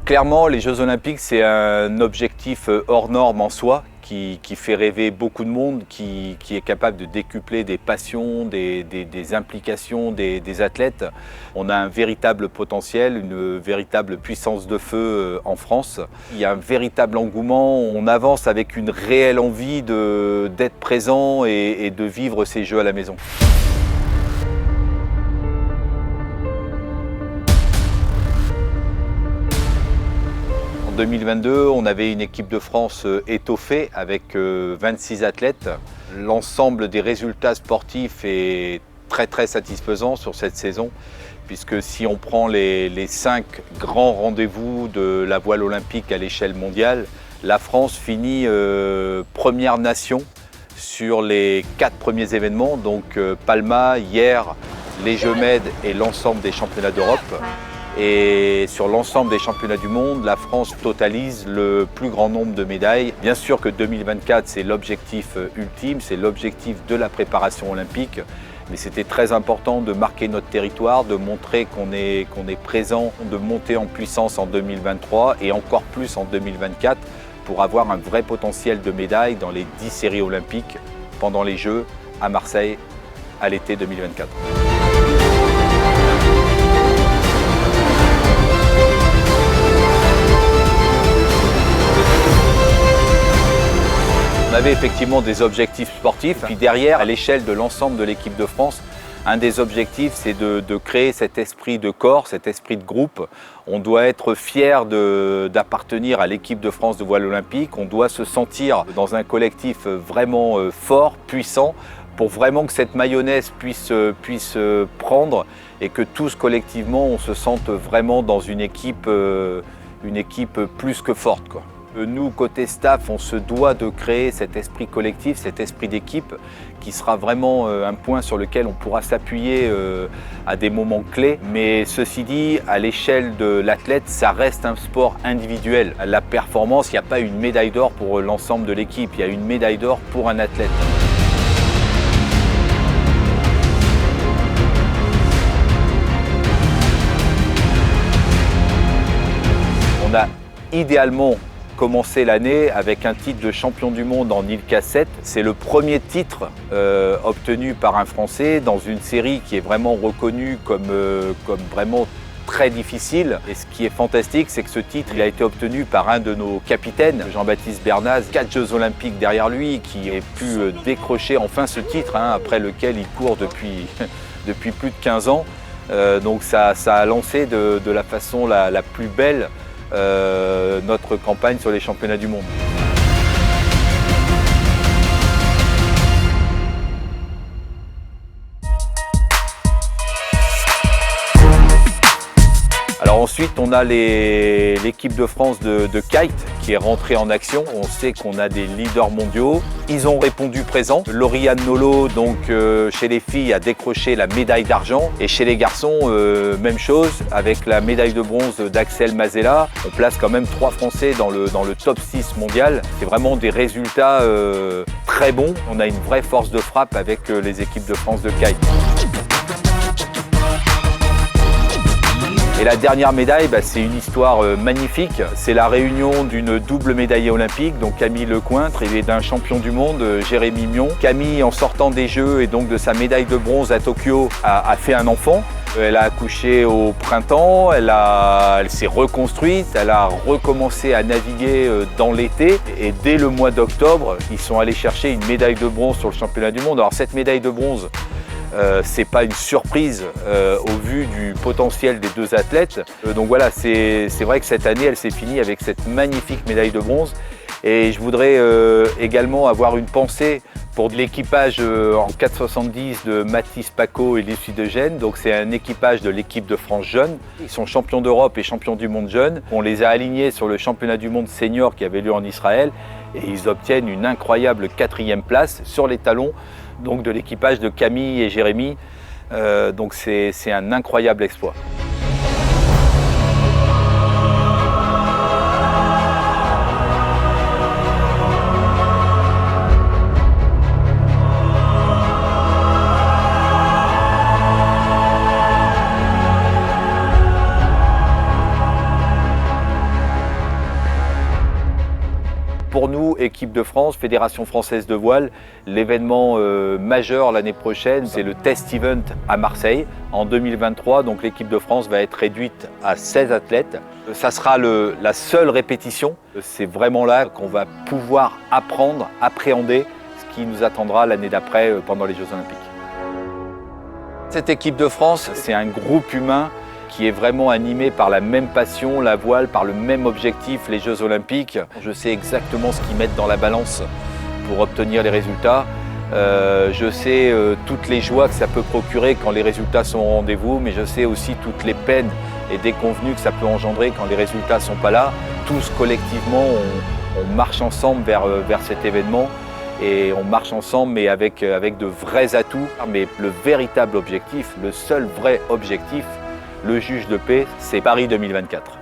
Clairement, les Jeux Olympiques, c'est un objectif hors norme en soi, qui fait rêver beaucoup de monde, qui est capable de décupler des passions, des implications des athlètes. On a un véritable potentiel, une véritable puissance de feu en France. Il y a un véritable engouement, on avance avec une réelle envie d'être présent et de vivre ces Jeux à la maison. En 2022, on avait une équipe de France étoffée avec 26 athlètes. L'ensemble des résultats sportifs est très satisfaisant sur cette saison, puisque si on prend les 5 grands rendez-vous de la voile olympique à l'échelle mondiale, la France finit première nation sur les 4 premiers événements, donc Palma, hier, les Jeux Med et l'ensemble des championnats d'Europe. Et sur l'ensemble des championnats du monde, la France totalise le plus grand nombre de médailles. Bien sûr que 2024, c'est l'objectif ultime, c'est l'objectif de la préparation olympique. Mais c'était très important de marquer notre territoire, de montrer qu'on est présent, de monter en puissance en 2023 et encore plus en 2024 pour avoir un vrai potentiel de médailles dans les 10 séries olympiques pendant les Jeux à Marseille à l'été 2024. On avait effectivement des objectifs sportifs, puis derrière, à l'échelle de l'ensemble de l'équipe de France, un des objectifs, c'est de créer cet esprit de corps, cet esprit de groupe. On doit être fier d'appartenir à l'équipe de France de voile olympique, on doit se sentir dans un collectif vraiment fort, puissant, pour vraiment que cette mayonnaise puisse prendre et que tous collectivement, on se sente vraiment dans une équipe plus que forte, quoi. Nous, côté staff, on se doit de créer cet esprit collectif, cet esprit d'équipe qui sera vraiment un point sur lequel on pourra s'appuyer à des moments clés. Mais ceci dit, à l'échelle de l'athlète, ça reste un sport individuel. La performance, il n'y a pas une médaille d'or pour l'ensemble de l'équipe, il y a une médaille d'or pour un athlète. On a idéalement commencé l'année avec un titre de champion du monde en ILCA 7. C'est le premier titre obtenu par un Français dans une série qui est vraiment reconnue comme vraiment très difficile. Et ce qui est fantastique, c'est que ce titre il a été obtenu par un de nos capitaines, Jean-Baptiste Bernaz, 4 Jeux Olympiques derrière lui, qui a pu décrocher enfin ce titre, après lequel il court depuis plus de 15 ans. Donc ça a lancé de la façon la plus belle notre campagne sur les championnats du monde. Alors ensuite, on a l'équipe de France de kite qui est rentrée en action. On sait qu'on a des leaders mondiaux. Ils ont répondu présent. Lauriane Nolo, donc chez les filles, a décroché la médaille d'argent. Et chez les garçons, même chose, avec la médaille de bronze d'Axel Mazella. On place quand même 3 Français dans le top 6 mondial. C'est vraiment des résultats très bons. On a une vraie force de frappe avec les équipes de France de kite. Et la dernière médaille, c'est une histoire magnifique. C'est la réunion d'une double médaillée olympique, donc Camille Lecointre, et d'un champion du monde, Jérémy Mion. Camille, en sortant des Jeux et donc de sa médaille de bronze à Tokyo, a fait un enfant. Elle a accouché au printemps, elle s'est reconstruite, elle a recommencé à naviguer dans l'été. Et dès le mois d'octobre, ils sont allés chercher une médaille de bronze sur le championnat du monde. Alors cette médaille de bronze, c'est pas une surprise au vu du potentiel des 2 athlètes. Donc voilà, c'est vrai que cette année, elle s'est finie avec cette magnifique médaille de bronze. Et je voudrais également avoir une pensée pour l'équipage en 4,70 de Mathis Paco et Lucie de Gênes. Donc c'est un équipage de l'équipe de France jeune. Ils sont champions d'Europe et champions du monde jeunes. On les a alignés sur le championnat du monde senior qui avait lieu en Israël. Et ils obtiennent une incroyable 4e place sur les talons donc de l'équipage de Camille et Jérémy. Donc c'est un incroyable exploit. équipe de France, Fédération française de voile. L'événement majeur l'année prochaine, c'est le Test Event à Marseille en 2023. Donc l'équipe de France va être réduite à 16 athlètes. Ça sera la seule répétition. C'est vraiment là qu'on va pouvoir apprendre, appréhender ce qui nous attendra l'année d'après pendant les Jeux Olympiques. Cette équipe de France, c'est un groupe humain qui est vraiment animé par la même passion, la voile, par le même objectif, les Jeux Olympiques. Je sais exactement ce qu'ils mettent dans la balance pour obtenir les résultats. Je sais toutes les joies que ça peut procurer quand les résultats sont au rendez-vous, mais je sais aussi toutes les peines et déconvenues que ça peut engendrer quand les résultats ne sont pas là. Tous collectivement, on marche ensemble vers cet événement. Et on marche ensemble, mais avec de vrais atouts. Mais le véritable objectif, le seul vrai objectif, le juge de paix, c'est Paris 2024.